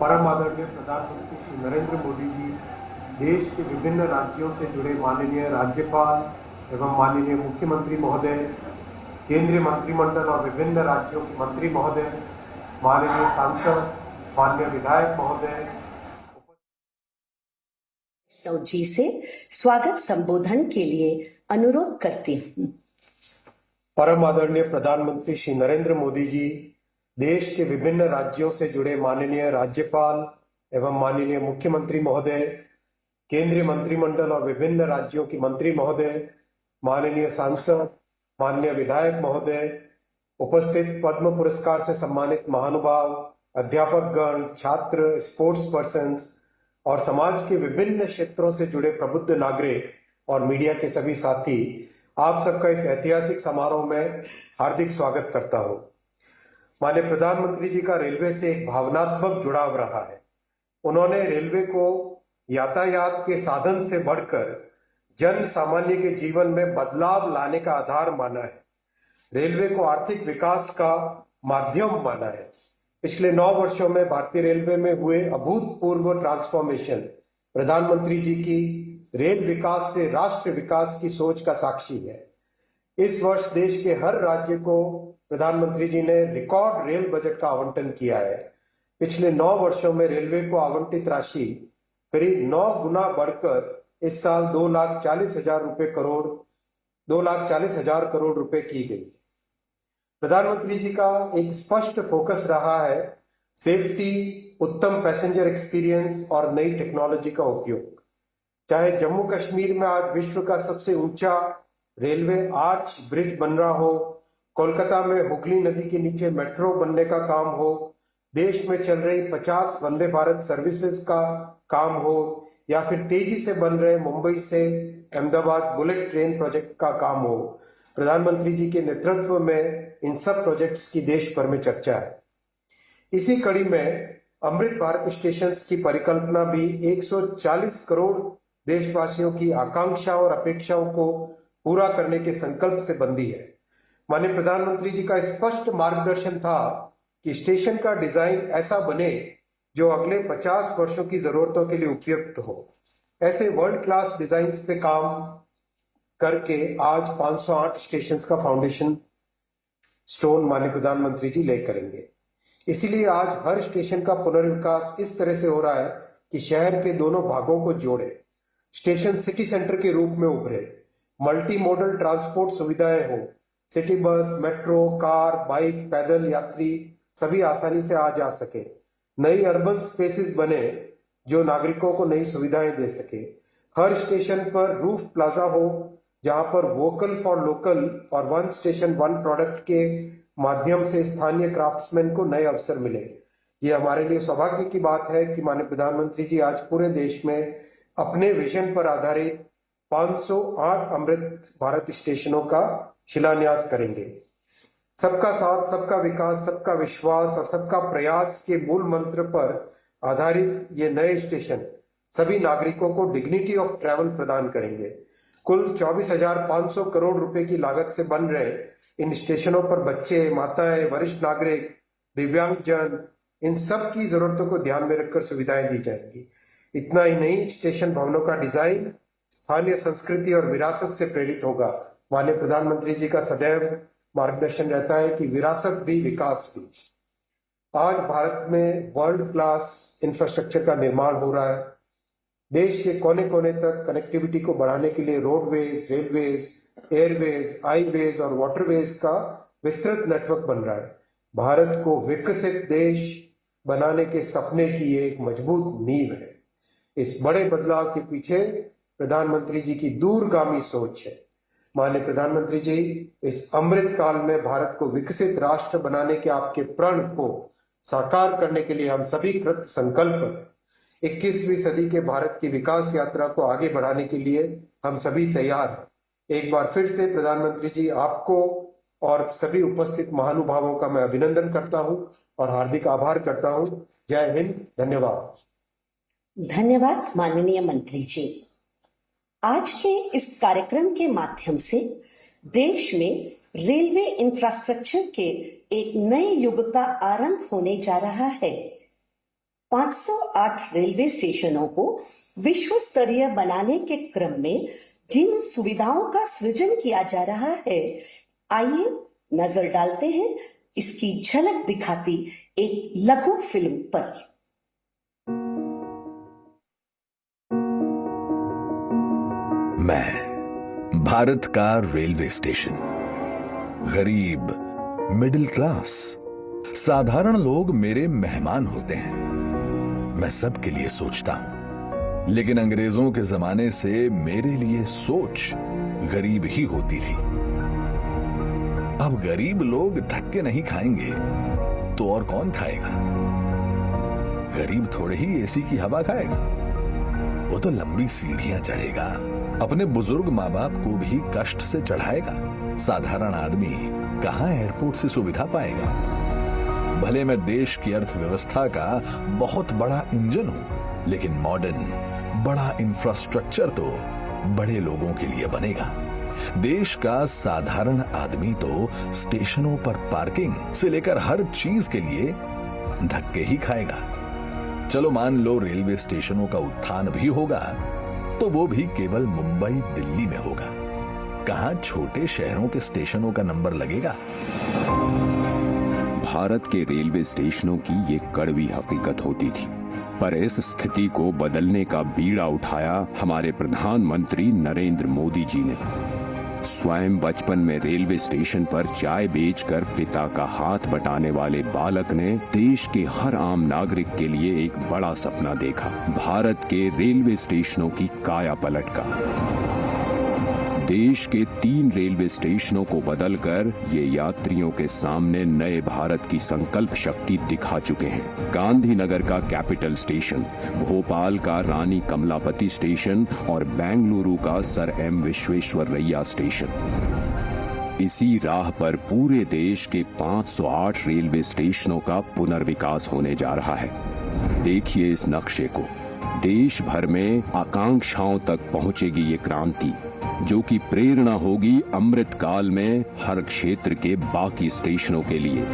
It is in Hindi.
परम आदरणीय प्रधानमंत्री श्री नरेंद्र मोदी जी देश के विभिन्न राज्यों से जुड़े माननीय राज्यपाल एवं माननीय मुख्यमंत्री महोदय, केंद्रीय मंत्रिमंडल और विभिन्न राज्यों के मंत्री महोदय, माननीय सांसद, माननीय विधायक महोदय जी से स्वागत संबोधन के लिए अनुरोध करती हूँ। परम आदरणीय प्रधानमंत्री श्री नरेंद्र मोदी जी देश के विभिन्न राज्यों से जुड़े माननीय राज्यपाल एवं माननीय मुख्यमंत्री महोदय, केंद्रीय मंत्रिमंडल और विभिन्न राज्यों की मंत्री महोदय, माननीय सांसद, माननीय विधायक महोदय, उपस्थित पद्म पुरस्कार से सम्मानित महानुभाव, अध्यापकगण, छात्र, स्पोर्ट्स पर्सन्स और समाज के विभिन्न क्षेत्रों से जुड़े प्रबुद्ध नागरिक और मीडिया के सभी साथी, आप सबका इस ऐतिहासिक समारोह में हार्दिक स्वागत करता हूं। माननीय प्रधानमंत्री जी का रेलवे से एक भावनात्मक जुड़ाव रहा है। उन्होंने रेलवे को यातायात के साधन से बढ़कर जन सामान्य के जीवन में बदलाव लाने का आधार माना है। रेलवे को आर्थिक विकास का माध्यम माना है। पिछले 9 वर्षों में भारतीय रेलवे में हुए अभूतपूर्व ट्रांसफॉर्मेशन प्रधानमंत्री जी की रेल विकास से राष्ट्र विकास की सोच का साक्षी है। इस वर्ष देश के हर राज्य को प्रधानमंत्री जी ने रिकॉर्ड रेल बजट का आवंटन किया है। पिछले 9 वर्षों में रेलवे को आवंटित राशि करीब 9 गुना बढ़कर इस साल 2,40,000 करोड़ रुपए की गई। प्रधानमंत्री जी का एक स्पष्ट फोकस रहा है सेफ्टी, उत्तम पैसेंजर एक्सपीरियंस और नई टेक्नोलॉजी का उपयोग। चाहे जम्मू कश्मीर में आज विश्व का सबसे ऊंचा रेलवे आर्च ब्रिज बन रहा हो, कोलकाता में हुगली नदी के नीचे मेट्रो बनने का काम हो, देश में चल रही 50 वंदे भारत सर्विसेज का काम हो, या फिर तेजी से बन रहे मुंबई से अहमदाबाद बुलेट ट्रेन प्रोजेक्ट का काम हो, प्रधानमंत्री जी के नेतृत्व में इन सब प्रोजेक्ट्स की देश भर में चर्चा है। इसी कड़ी में अमृत भारत स्टेशन की परिकल्पना भी 140 करोड़ देशवासियों की आकांक्षाओं और अपेक्षाओं को पूरा करने के संकल्प से बंधी है। माननीय प्रधानमंत्री जी का स्पष्ट मार्गदर्शन था कि स्टेशन का डिजाइन ऐसा बने जो अगले 50 वर्षों की जरूरतों के लिए उपयुक्त हो। ऐसे वर्ल्ड क्लास डिजाइन पे काम करके आज 508 स्टेशन का फाउंडेशन स्टोन माननीय प्रधानमंत्री जी ले करेंगे। इसीलिए आज हर स्टेशन का पुनर्विकास इस तरह से हो रहा है कि शहर के दोनों भागों को जोड़े, स्टेशन सिटी सेंटर के रूप में उभरे, मल्टी मॉडल ट्रांसपोर्ट सुविधाएं हो, city bus, metro, car, bike, पैदल यात्री सभी आसानी से आ जा सके, नई अर्बन स्पेसेस बने जो नागरिकों को नई सुविधाएं दे सके। हर स्टेशन पर रूफ प्लाजा हो जहां पर वोकल फॉर लोकल और वन स्टेशन वन प्रोडक्ट के माध्यम से स्थानीय क्राफ्ट्समैन को नए अवसर मिले। ये हमारे लिए सौभाग्य की बात है कि माननीय प्रधानमंत्री जी आज पूरे देश में अपने विजन पर आधारित 508 अमृत भारत स्टेशनों का शिलान्यास करेंगे। सबका साथ, सबका विकास, सबका विश्वास और सबका प्रयास के मूल मंत्र पर आधारित ये नए स्टेशन सभी नागरिकों को डिग्निटी ऑफ ट्रैवल प्रदान करेंगे। कुल 24,500 करोड़ रुपए की लागत से बन रहे इन स्टेशनों पर बच्चे, माताएं, वरिष्ठ नागरिक, दिव्यांगजन, इन सब की जरूरतों को ध्यान में रखकर सुविधाएं दी जाएंगी। इतना ही नहीं, स्टेशन भवनों का डिजाइन स्थानीय संस्कृति और विरासत से प्रेरित होगा। माननीय प्रधानमंत्री जी का सदैव मार्गदर्शन रहता है कि विरासत भी विकास भी। आज भारत में वर्ल्ड क्लास इंफ्रास्ट्रक्चर का निर्माण हो रहा है। देश के कोने कोने तक कनेक्टिविटी को बढ़ाने के लिए रोडवेज, रेलवेज, एयरवेज, हाईवेज और वाटरवेज का विस्तृत नेटवर्क बन रहा है। भारत को विकसित देश बनाने के सपने की एक मजबूत नींव है। इस बड़े बदलाव के पीछे प्रधानमंत्री जी की दूरगामी सोच है। माननीय प्रधानमंत्री जी, इस अमृत काल में भारत को विकसित राष्ट्र बनाने के आपके प्रण को साकार करने के लिए हम सभी कृत संकल्प हैं। 21वीं सदी के भारत की विकास यात्रा को आगे बढ़ाने के लिए हम सभी तैयार हैं। एक बार फिर से प्रधानमंत्री जी, आपको और सभी उपस्थित महानुभावों का मैं अभिनंदन करता हूं और हार्दिक आभार करता हूं। जय हिंद, धन्यवाद। धन्यवाद माननीय मंत्री जी। आज के इस कार्यक्रम के माध्यम से देश में रेलवे इंफ्रास्ट्रक्चर के एक नए युग का आरंभ होने जा रहा है। 508 रेलवे स्टेशनों को विश्व स्तरीय बनाने के क्रम में जिन सुविधाओं का सृजन किया जा रहा है, आइए नजर डालते हैं इसकी झलक दिखाती एक लघु फिल्म पर। मैं भारत का रेलवे स्टेशन, गरीब, मिडिल क्लास, साधारण लोग मेरे मेहमान होते हैं। मैं सबके लिए सोचता हूं, लेकिन अंग्रेजों के जमाने से मेरे लिए सोच गरीब ही होती थी। अब गरीब लोग धक्के नहीं खाएंगे तो और कौन खाएगा? गरीब थोड़े ही एसी की हवा खाएगा, वो तो लंबी सीढ़ियां चढ़ेगा, अपने बुजुर्ग माँ बाप को भी कष्ट से चढ़ाएगा। साधारण आदमी कहां एयरपोर्ट से सुविधा पाएगा? भले मैं देश की अर्थव्यवस्था का बहुत बड़ा इंजन हूं, लेकिन मॉडर्न बड़ा इंफ्रास्ट्रक्चर तो बड़े लोगों के लिए बनेगा। देश का साधारण आदमी तो स्टेशनों पर पार्किंग से लेकर हर चीज के लिए धक्के ही खाएगा। चलो मान लो रेलवे स्टेशनों का उत्थान भी होगा, तो वो भी केवल मुंबई दिल्ली में होगा। कहां छोटे शहरों के स्टेशनों का नंबर लगेगा? भारत के रेलवे स्टेशनों की ये कड़वी हकीकत होती थी, पर इस स्थिति को बदलने का बीड़ा उठाया हमारे प्रधानमंत्री नरेंद्र मोदी जी ने। स्वयं बचपन में रेलवे स्टेशन पर चाय बेचकर पिता का हाथ बटाने वाले बालक ने देश के हर आम नागरिक के लिए एक बड़ा सपना देखा, भारत के रेलवे स्टेशनों की काया पलट का। देश के 3 रेलवे स्टेशनों को बदलकर ये यात्रियों के सामने नए भारत की संकल्प शक्ति दिखा चुके हैं। गांधीनगर का कैपिटल स्टेशन, भोपाल का रानी कमलापति स्टेशन और बेंगलुरु का सर एम विश्वेश्वरैया स्टेशन। इसी राह पर पूरे देश के 508 रेलवे स्टेशनों का पुनर्विकास होने जा रहा है। देखिए इस नक्शे को। देश भर में आकांक्षाओं तक पहुंचेगी ये क्रांति, जो कि प्रेरणा होगी अमृत काल में हर क्षेत्र के बाकी स्टेशनों के लिए।